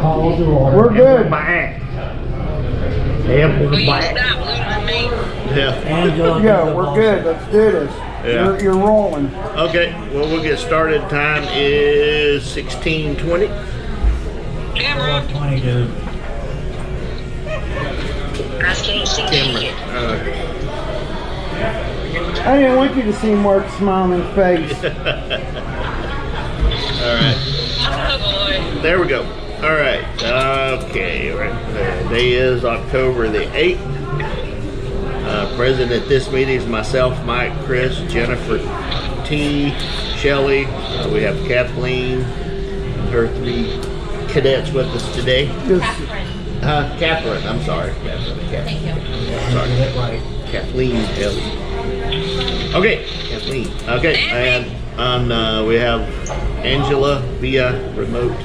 Call to order. We're good. Back. Ample Will you back. stop losing me? Yeah. Angela, Yeah, do the we're boss. good. Let's do this. Yeah. You're rolling. Okay, well, we'll get started. Time is 16:20. Camera. 20, dude. I can't see Camera. you. I didn't want you to see Mark's smiling face. All right. Oh boy. There we go. All right. Okay. Right. The day is October the 8th. Present at this meeting is myself, Mike, Chris, Jennifer, T, Shelley. We have Kathleen, her 3 cadets with us today. Catherine. I'm sorry. Catherine. Sorry. Get it right. Kathleen Kelly. Okay, Kathleen. Okay, and we have Angela via remote.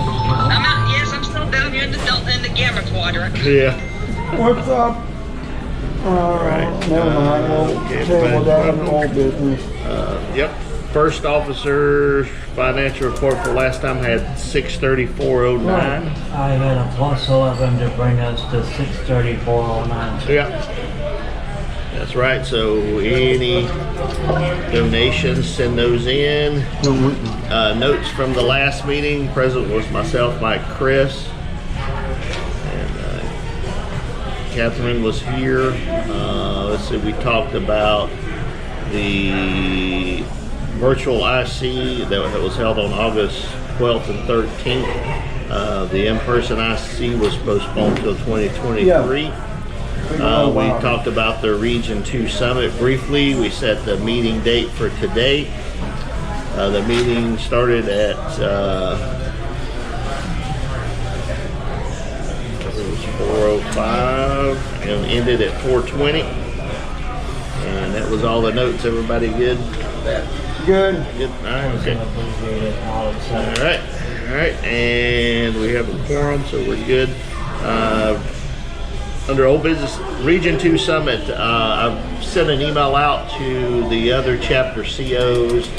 I'm out. Yes, I'm still down here in the gamma quadrant. Yeah. What's up? Right. Never mind. We'll Okay, table that in fine. old business. Yep. First officer's financial report for last time had 63409. I had a plus 11 to bring us to 63409. Yeah. That's right. So any donations, send those in. Notes from the last meeting. Present was myself, Mike, Chris. Catherine was here. Let's see, we talked about the virtual IC that was held on August 12th and 13th. The in-person IC was postponed till 2023. We talked about the Region 2 Summit briefly. We set the meeting date for today. The meeting started at 4:05 and ended at 4:20, and that was all the notes. Everybody good? Good. Good. All right. Okay. All right. And we have a quorum, so we're good. Under old business, Region 2 Summit, I've sent an email out to the other chapter COs,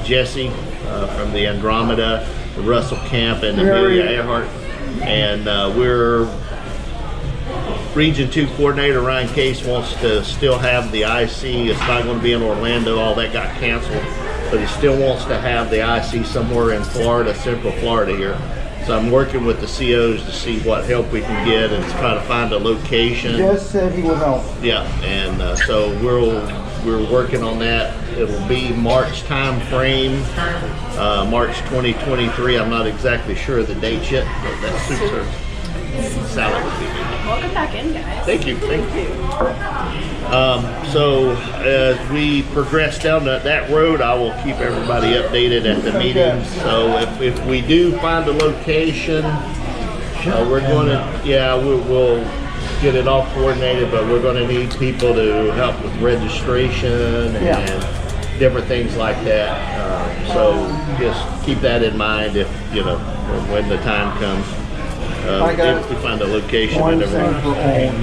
Jesse from the Andromeda, Russell Camp, and Amelia Earhart. And we're Region 2 coordinator Ryan Case wants to still have the IC. It's not going to be in Orlando. All that got canceled, but he still wants to have the IC somewhere in Florida, Central Florida here. So I'm working with the COs to see what help we can get and try to find a location. Jess said he would help. Yeah, and so we're working on that. It'll be March time frame, March 2023. I'm not exactly sure of the date yet, but that suits her. Salad would be good. Welcome back in, guys. Thank you. So as we progress down that road, I will keep everybody updated at the meetings. So if we do find a location, we're going to, we'll get it all coordinated, but we're going to need people to help with registration and different things like that. So just keep that in mind if, when the time comes. If we find a location and everything.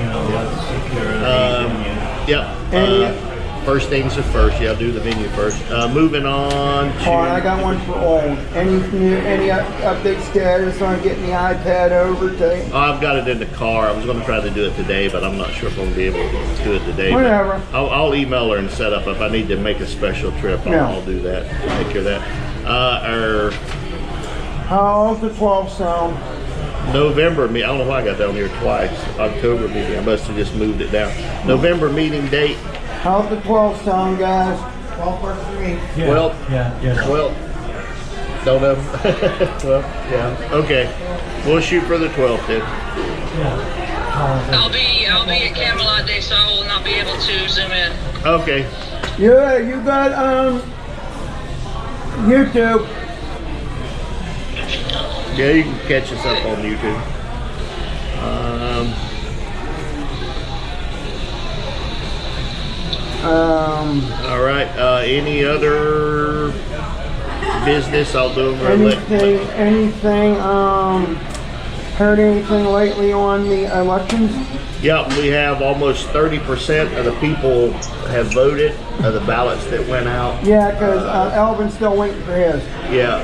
First things are first. Yeah, do the venue first. Moving on to. All right, I got one for old. Any update status on getting the iPad over to? I've got it in the car. I was going to try to do it today, but I'm not sure if I'm going to be able to do it today. Whatever. I'll email her and set up. If I need to make a special trip, I'll do that. Take care of that. How's the 12 sound? November meeting. I don't know why I got down here twice. October meeting. I must have just moved it down. November meeting date. How's the 12 sound, guys? 12 works for me. Well, don't know. Well, yeah. Okay. We'll shoot for the 12th then. I'll be at Camelot Day, so I will not be able to zoom in. Okay. Yeah, you got YouTube. Yeah, you can catch us up on YouTube. All right. Any other business? I'll do them. Anything? Heard anything lately on the elections? Yeah, we have almost 30% of the people have voted of the ballots that went out. Yeah, because Elvin's still waiting for his. Yeah.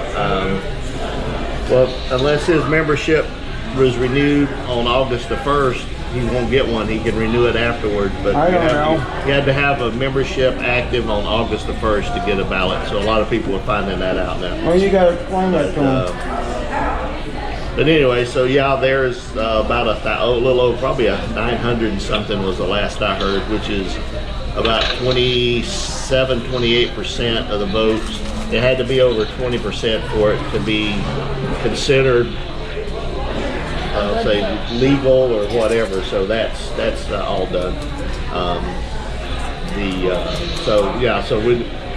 Well, unless his membership was renewed on August the 1st, he won't get one. He can renew it afterwards. But I don't know. You had to have a membership active on August the 1st to get a ballot. So a lot of people are finding that out now. Well, you gotta explain that to them. But anyway, so yeah, there's about a little over, probably a 900 and something was the last I heard, which is about 28% of the votes. It had to be over 20% for it to be considered, say, legal or whatever. So that's all done. So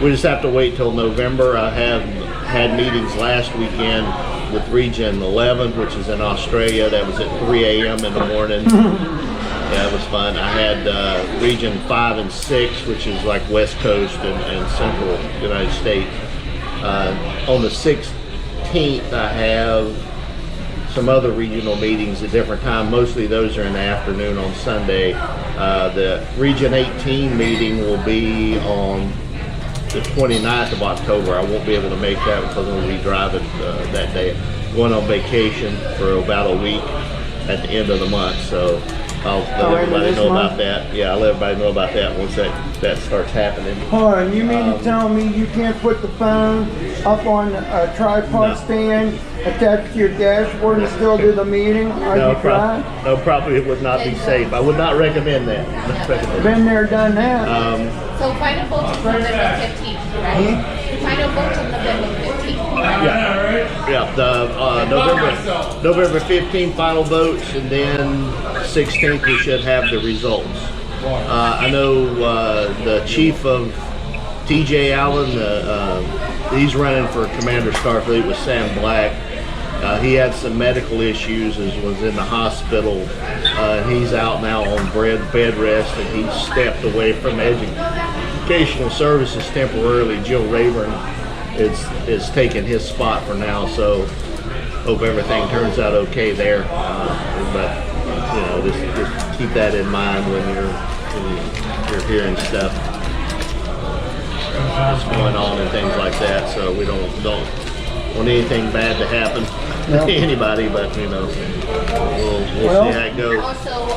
we just have to wait till November. I have had meetings last weekend with Region 11, which is in Australia. That was at 3 a.m. in the morning. Yeah, it was fun. I had Region 5 and 6, which is like West Coast and Central United States. On the 16th, I have some other regional meetings at different times. Mostly those are in the afternoon on Sunday. The Region 18 meeting will be on the 29th of October. I won't be able to make that because I'm going to be driving that day. Going on vacation for about a week at the end of the month. So I'll let everybody know about that. Yeah, I'll let everybody know about that once that starts happening. Hold on, you mean to tell me you can't put the phone up on a tripod stand, attached to your dashboard and still do the meeting? Are you trying? No, probably it would not be safe. I would not recommend that. Been there, done that. So final vote is November 15th, right? Final vote on November 15th. Yeah, the November 15th final votes, and then 16th we should have the results. I know the chief of TJ Allen, he's running for Commander Starfleet with Sam Black. He had some medical issues, was in the hospital. He's out now on bed rest, and he stepped away from educational services temporarily. Jill Rayburn is taking his spot for now, so hope everything turns out okay there. But you know, just keep that in mind when you're hearing stuff that's going on and things like that. So we don't want anything bad to happen to anybody, but you know, we'll see how it goes. Also,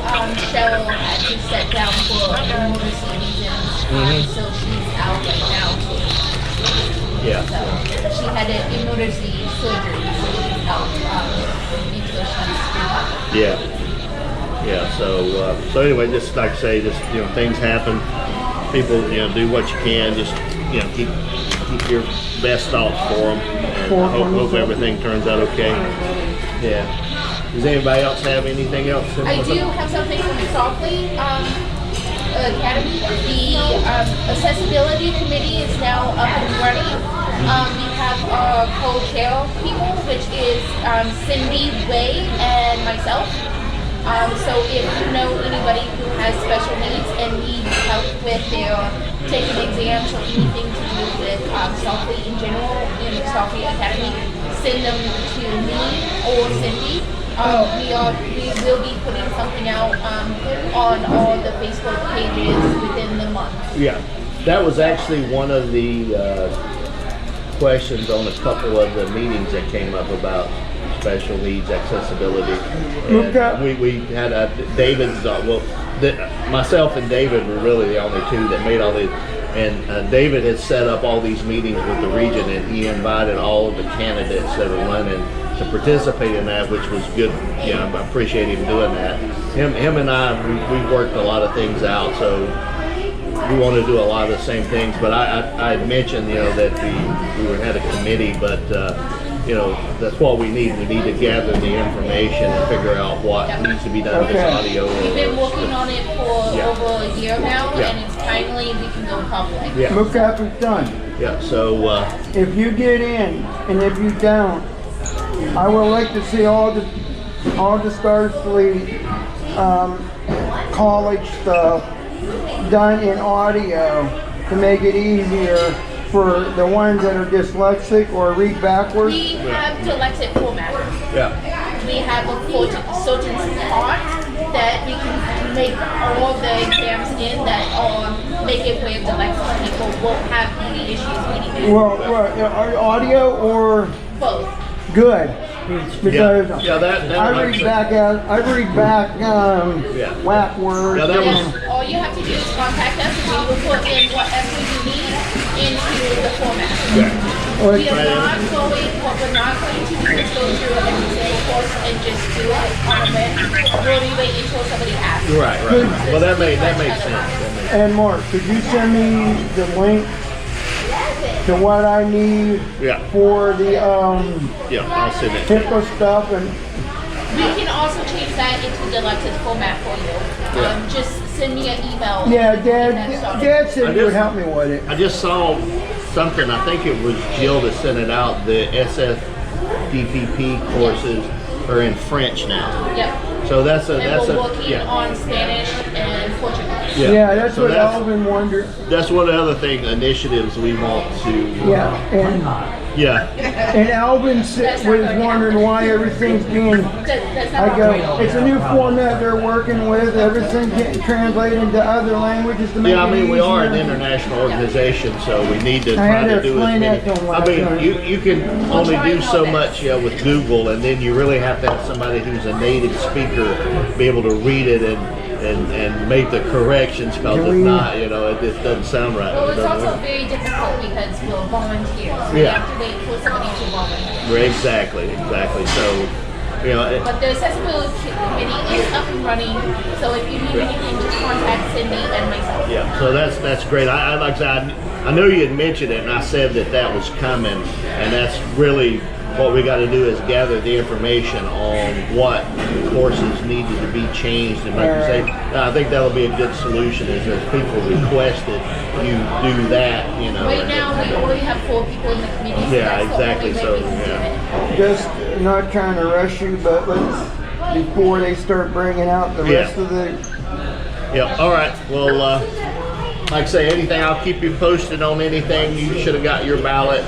Cheryl had to step down for emergency reasons, so she's out right now too. Yeah. So she had an emergency surgery, so she's out until she's recovered. Yeah. So anyway, just like I say, just things happen. People do what you can. Just keep your best thoughts for them, and I hope everything turns out okay. Yeah. Does anybody else have anything else? I do have something from the Starfleet Academy. The accessibility committee is now up and running. We have co-chair people, which is Cindy Way and myself. So if you know anybody who has special needs and needs help with their taking exams or anything to do with Starfleet in general in the Starfleet Academy, send them to me or Cindy. We will be putting something out on all the Facebook pages within the month. Yeah, that was actually one of the questions on a couple of the meetings that came up about special needs accessibility. And we had David's myself and David were really the only two that made all these. And David had set up all these meetings with the region, and he invited all of the candidates that are running to participate in that, which was good. I appreciate him doing that. Him and I, we worked a lot of things out, so we want to do a lot of the same things. But I mentioned, that we had a committee, but that's what we need. We need to gather the information and figure out what needs to be done with this audio. We've been working on it for over a year now, and it's finally we can go public. Yeah. Look up it's done. Yeah. So if you get in, and if you don't, I would like to see all the Starfleet college stuff done in audio to make it easier for the ones that are dyslexic or read backwards. We have dyslexic format. Yeah. We have a certain part that we can make all the exams in that make it where dyslexic people won't have any issues reading it. Well, audio or both. good. because Yeah, that I makes read sense. back Yeah. whack words. Yeah, that was- and- All you have to do is contact us and we will put in whatever you need into the format. or- We are not going, what we're not going to do is go through every single course and just do it on a whim. We'll wait until somebody asks. Right. Well, that makes sense. And Mark, could you send me the link to what I need Yeah. for the Yeah, I'll send it. to you. HIPAA stuff and We can also change that into Deluxe's format for you. Yeah. Just send me an email. yeah, and get that Dad started. Dad said I you would just- help me with it. I just saw something, I think it was Jill that sent it out, the SFDPP courses are in French now. Yep. So that's And we're a, working yeah. on Spanish and Portuguese. Yeah, that's So what Alvin wondered. That's one of the other initiatives we want to, Yeah, yeah, and Alvin was wondering why everything's being. That's I not go, right. it's a new format they're working with. Everything getting translated into other languages to make yeah, I it mean, we are an easier. international organization, so we need to I try had to to do as explain many. that to him I last mean, night. you can only try do our so best. much with Google, and then you really have to have somebody who's a native speaker be able to read it and make the corrections, because Can if we- not, it just doesn't sound right. Well, It it's doesn't also work. very difficult because we're volunteers. We Yeah. have to wait for somebody to volunteer. Exactly. So, But the accessibility committee is up and running, so if you need anything, just contact Cindy and myself. yeah. So that's great. I like I said, I know you had mentioned it, and I said that was coming, and that's really what we got to do is gather the information on what courses needed to be changed. And like you say, I think that'll be a good solution. Is if people requested you do that, Right now, we only have 4 people in the committee, so Yeah, that's exactly, the only way so, we can yeah. do it. Just not trying to rush you, but let's before they start bringing out the Yeah. rest of the. Yeah. All right. Well, like I say, anything, I'll keep you posted on anything. You should have got your ballot.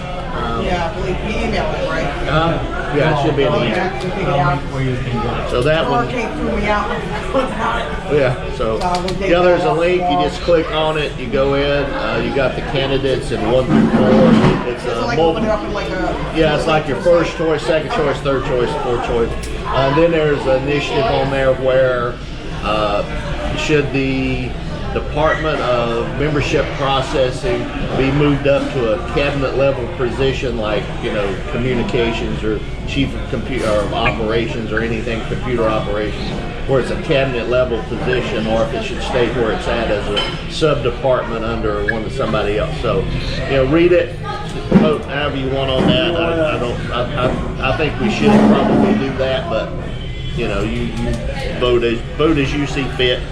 Yeah, I believe you emailed it, right? Yeah, it should be an email. Okay, we figured out. Where you can go. So that one. Hurricane threw me out. Yeah, so yeah, there's a link. You just click on it. You go in. You got the candidates in 1 through 4. It's Is it a like open it multi. up in like a? Yeah, it's like your first choice, second choice, third choice, fourth choice. And then there's an initiative on there where should the Department of Membership Processing be moved up to a cabinet level position, like communications or chief of computer or operations or anything computer operations, where it's a cabinet level position, or if it should stay where it's at as a sub department under one of somebody else. So read it, vote however you want on that. I think we should probably do that, but you vote as you see fit.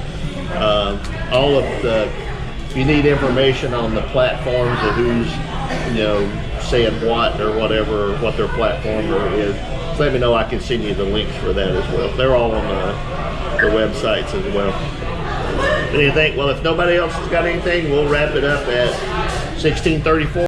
All of if you need information on the platforms of who's saying what or whatever, what their platform is, just let me know. I can send you the links for that as well. They're all on the websites as well. Anything? Well, if nobody else has got anything, we'll wrap it up at 16:34.